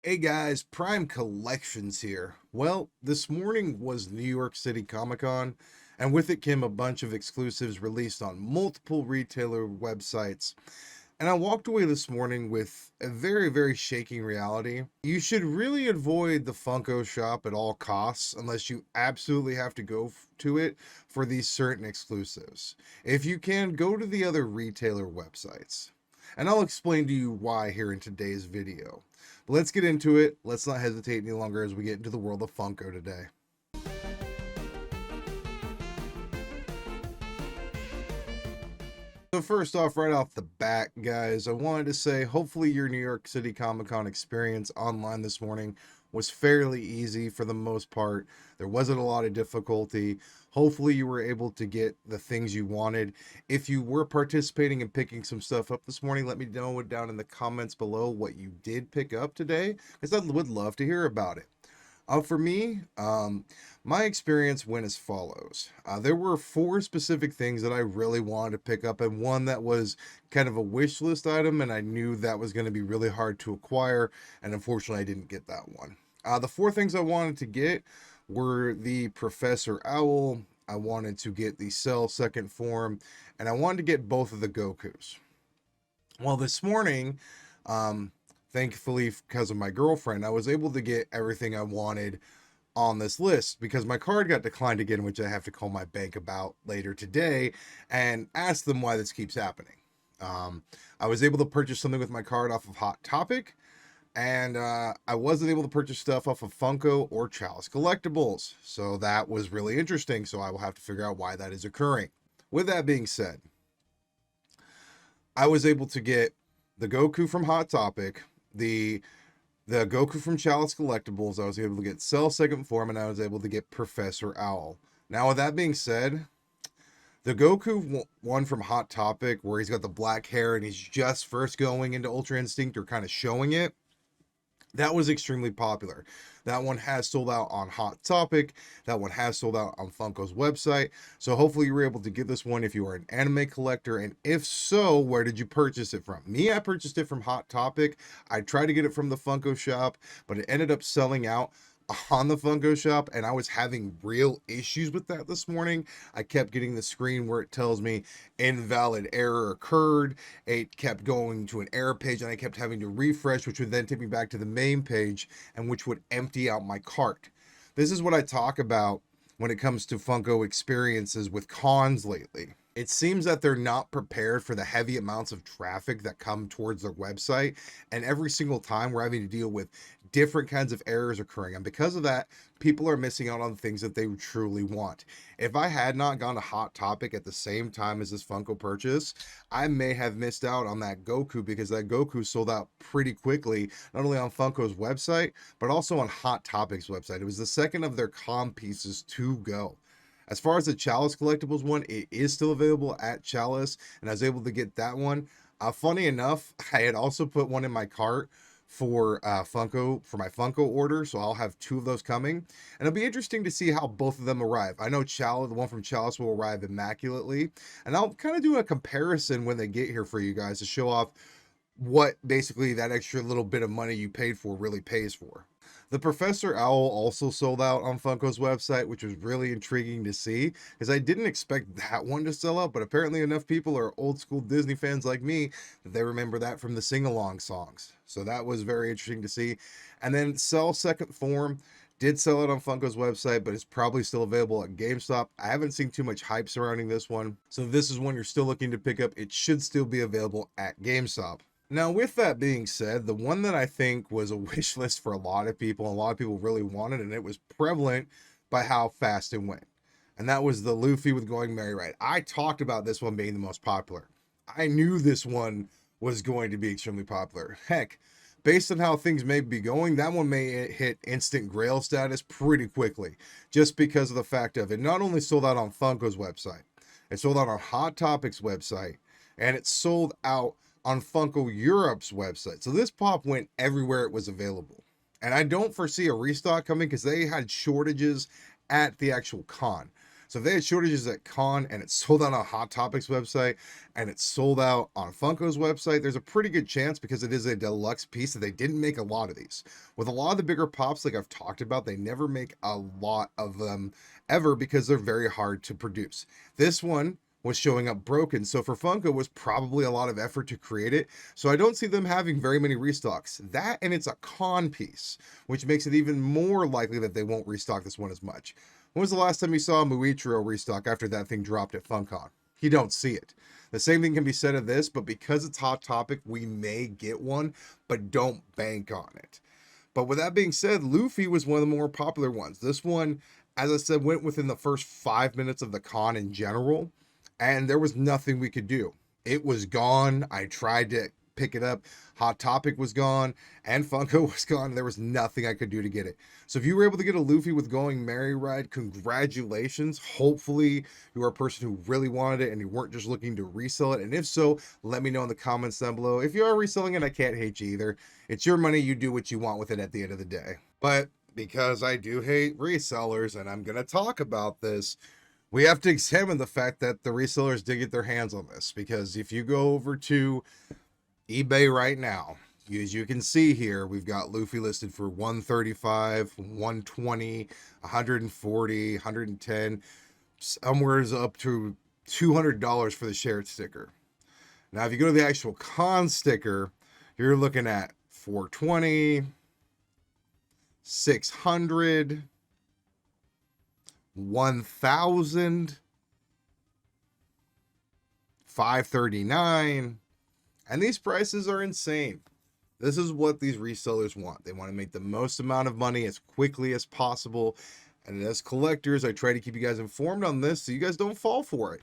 Hey guys, Prime Collections here. Well, this morning was New York City Comic Con, and with it came a bunch of exclusives released on multiple retailer websites. And I walked away this morning with a very shaking reality. You should really avoid the Funko shop at all costs unless you absolutely have to go to it for these certain exclusives. If you can, go to the other retailer websites. And I'll explain to you why here in today's video. But let's get into it. Let's not hesitate any longer as we get into the world of Funko today. So first off, right off the bat, guys, I wanted to say hopefully your New York City Comic Con experience online this morning was fairly easy for the most part. There wasn't a lot of difficulty. Hopefully you were able to get the things you wanted. If you were participating and picking some stuff up this morning, let me know down in the comments below what you did pick up today, because I would love to hear about it. For me, my experience went as follows. There were four specific things that I really wanted to pick up, and one that was kind of a wish list item, and I knew that was going to be really hard to acquire, and unfortunately, I didn't get that one. The four things I wanted to get were the Professor Owl. I wanted to get the Cell second form, and I wanted to get both of the Gokus. Well, this morning, um, thankfully, because of my girlfriend, I was able to get everything I wanted on this list because my card got declined again, which I have to call my bank about later today and ask them why this keeps happening. I was able to purchase something with my card off of Hot Topic, and I wasn't able to purchase stuff off of Funko or Chalice Collectibles. So that was really interesting. So I will have to figure out why that is occurring. With that being said, I was able to get the Goku from Hot Topic, the Goku from Chalice Collectibles. I was able to get Cell second form, and I was able to get Professor Owl. Now, with that being said, the Goku one from Hot Topic, where he's got the black hair and he's just first going into Ultra Instinct or kind of showing it, that was extremely popular. That one has sold out on Hot Topic. That one has sold out on Funko's website. So hopefully you were able to get this one if you are an anime collector. And if so, where did you purchase it from? Me, I purchased it from Hot Topic. I tried to get it from the Funko shop, but it ended up selling out on the Funko shop, and I was having real issues with that this morning. I kept getting the screen where it tells me invalid error occurred. It kept going to an error page, and I kept having to refresh, which would then take me back to the main page, and which would empty out my cart. This is what I talk about when it comes to Funko experiences with cons lately. It seems that they're not prepared for the heavy amounts of traffic that come towards their website. And every single time we're having to deal with different kinds of errors occurring. And because of that, people are missing out on things that they truly want. If I had not gone to Hot Topic at the same time as this Funko purchase, I may have missed out on that Goku because that Goku sold out pretty quickly, not only on Funko's website, but also on Hot Topic's website. It was the second of their com pieces to go. As far as the Chalice Collectibles one, it is still available at Chalice, and I was able to get that one. Funny enough, I had also put one in my cart for Funko for my Funko order, so I'll have two of those coming, and it'll be interesting to see how both of them arrive. I know Chalice, the one from Chalice, will arrive immaculately, and I'll kind of do a comparison when they get here for you guys to show off what basically that extra little bit of money you paid for really pays for. The Professor Owl also sold out on Funko's website, which was really intriguing to see because I didn't expect that one to sell out, but apparently enough people are old school Disney fans like me that they remember that from the sing-along songs. So that was very interesting to see. And then Cell Second Form did sell out on Funko's website, but it's probably still available at GameStop. I haven't seen too much hype surrounding this one. So if this is one you're still looking to pick up, it should still be available at GameStop. Now, with that being said, the one that I think was a wish list for a lot of people, and a lot of people really wanted, and it was prevalent by how fast it went. And that was the Luffy with Going Merry Ride. I talked about this one being the most popular. I knew this one was going to be extremely popular. Heck, based on how things may be going, that one may hit instant grail status pretty quickly, just because of the fact of it not only sold out on Funko's website, it sold out on Hot Topic's website, and it sold out on Funko Europe's website. So this pop went everywhere it was available. And I don't foresee a restock coming because they had shortages at the actual con. So if they had shortages at Con and it's sold out on Hot Topics website and it's sold out on Funko's website, there's a pretty good chance, because it is a deluxe piece, that they didn't make a lot of these. With a lot of the bigger pops, like I've talked about, they never make a lot of them ever because they're very hard to produce. This one was showing up broken, so for Funko it was probably a lot of effort to create it, so I don't see them having very many restocks. That, and it's a Con piece, which makes it even more likely that they won't restock this one as much. When was the last time you saw a Muichiro restock after that thing dropped at FunCon? You don't see it. The same thing can be said of this, but because it's Hot Topic, we may get one, but don't bank on it. But with that being said, Luffy was one of the more popular ones. This one, as I said, went within the first 5 minutes of the con in general, and there was nothing we could do. It was gone. I tried to pick it up. Hot Topic was gone, and Funko was gone. There was nothing I could do to get it. So if you were able to get a Luffy with Going Merry Ride, congratulations. Hopefully you are a person who really wanted it and you weren't just looking to resell it. And if so, let me know in the comments down below. If you are reselling it, I can't hate you either. It's your money. You do what you want with it at the end of the day. But because I do hate resellers, and I'm going to talk about this, we have to examine the fact that the resellers did get their hands on this. Because if you go over to eBay right now, as you can see here, we've got Luffy listed for $135, $120, $140, $110, somewhere up to $200 for the shared sticker. Now, if you go to the actual con sticker, you're looking at $420, $600, $1,000, $539. And these prices are insane. This is what these resellers want. They want to make the most amount of money as quickly as possible. And as collectors, I try to keep you guys informed on this so you guys don't fall for it.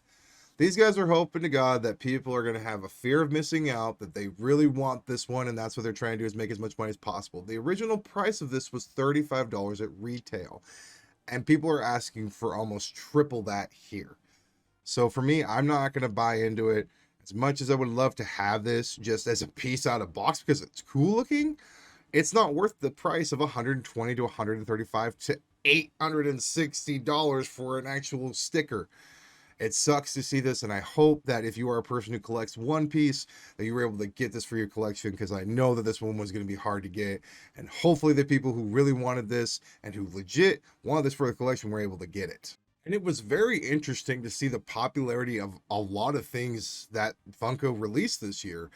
These guys are hoping to God that people are going to have a fear of missing out, that they really want this one, and that's what they're trying to do, is make as much money as possible. The original price of this was $35 at retail, and people are asking for almost triple that here. So for me, I'm not going to buy into it. As much as I would love to have this just as a piece out of box because it's cool looking, it's not worth the price of $120 to $135 to $860 for an actual sticker. It sucks to see this, and I hope that if you are a person who collects one piece, that you were able to get this for your collection, because I know that this one was going to be hard to get, and hopefully the people who really wanted this and who legit wanted this for the collection were able to get it. And it was very interesting to see the popularity of a lot of things that Funko released this year.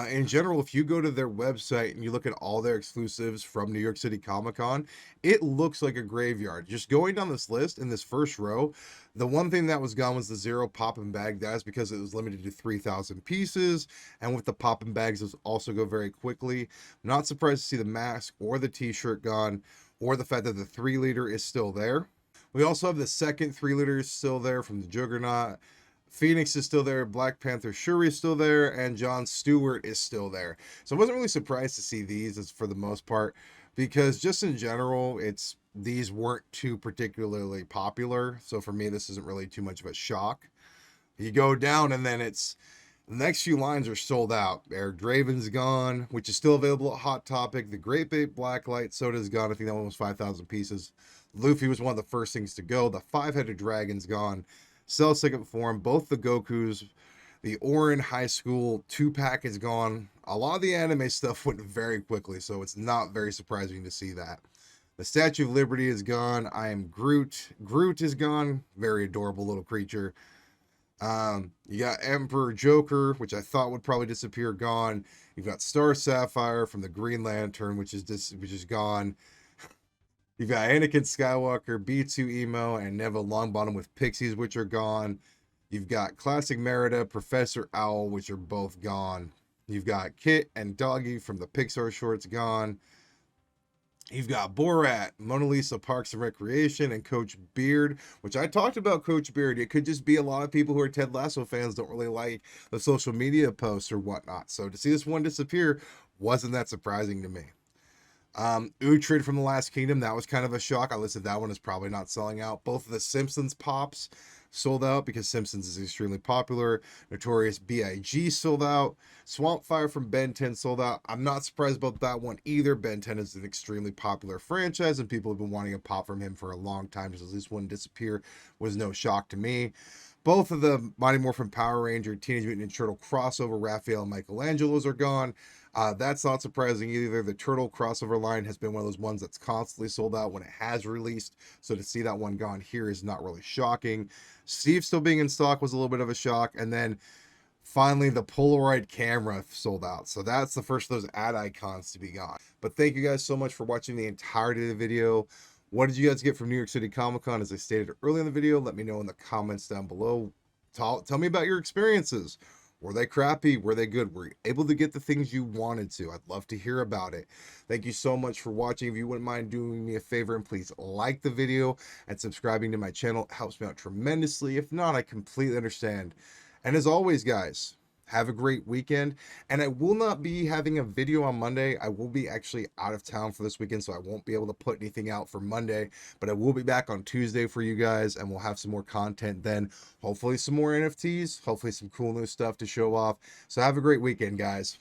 In general, if you go to their website and you look at all their exclusives from New York City Comic Con, it looks like a graveyard. Just going down this list in this first row, the one thing that was gone was the Zero Pop-In Bag. That's because it was limited to 3,000 pieces. And with the Pop-In Bags, those also go very quickly. I'm not surprised to see the mask or the t-shirt gone, or the fact that the 3-liter is still there. We also have the second 3-liter still there from the Juggernaut. Phoenix is still there. Black Panther Shuri is still there. And Jon Stewart is still there. So I wasn't really surprised to see these, as for the most part, because just in general, these weren't too particularly popular. So for me, this isn't really too much of a shock. You go down, and then the next few lines are sold out. Eric Draven's gone, which is still available at Hot Topic. The Great Bait Blacklight Soda's gone. I think that one was 5,000 pieces. Luffy was one of the first things to go. The 5-headed dragon's gone. Cell second form. Both the Gokus. The Orin High School 2-pack is gone. A lot of the anime stuff went very quickly, so it's not very surprising to see that. The Statue of Liberty is gone. I Am Groot. Groot is gone. Very adorable little creature. You got Emperor Joker, which I thought would probably disappear, gone. You've got Star Sapphire from the Green Lantern, which is gone. You've got Anakin Skywalker, B2 Emo, and Neville Longbottom with Pixies, which are gone. You've got Classic Merida, Professor Owl, which are both gone. You've got Kit and Doggy from the Pixar shorts, gone. You've got Borat, Mona Lisa, Parks and Recreation, and Coach Beard, which I talked about Coach Beard. It could just be a lot of people who are Ted Lasso fans don't really like the social media posts or whatnot. So to see this one disappear wasn't that surprising to me. Uhtred from The Last Kingdom, that was kind of a shock. I listed that one as probably not selling out. Both of the Simpsons pops sold out because Simpsons is extremely popular. Notorious B.I.G. sold out. Swamp Fire from Ben 10 sold out. I'm not surprised about that one either. Ben 10 is an extremely popular franchise, and people have been wanting a pop from him for a long time. So at least one disappear was no shock to me. Both of the Mighty Morphin Power Ranger, Teenage Mutant Ninja Turtle crossover, Raphael and Michelangelo's are gone. That's not surprising either. The Turtle crossover line has been one of those ones that's constantly sold out when it has released. So to see that one gone here is not really shocking. Steve still being in stock was a little bit of a shock. And then finally, the Polaroid camera sold out. So that's the first of those ad icons to be gone. But thank you guys so much for watching the entirety of the video. What did you guys get from New York City Comic Con? As I stated earlier in the video, let me know in the comments down below. Tell me about your experiences. Were they crappy? Were they good? Were you able to get the things you wanted to? I'd love to hear about it. Thank you so much for watching. If you wouldn't mind doing me a favor and please like the video and subscribing to my channel, it helps me out tremendously. If not, I completely understand. And as always, guys, have a great weekend. And I will not be having a video on Monday. I will be actually out of town for this weekend, so I won't be able to put anything out for Monday. But I will be back on Tuesday for you guys, and we'll have some more content then. Hopefully some more NFTs. Hopefully some cool new stuff to show off. So have a great weekend, guys.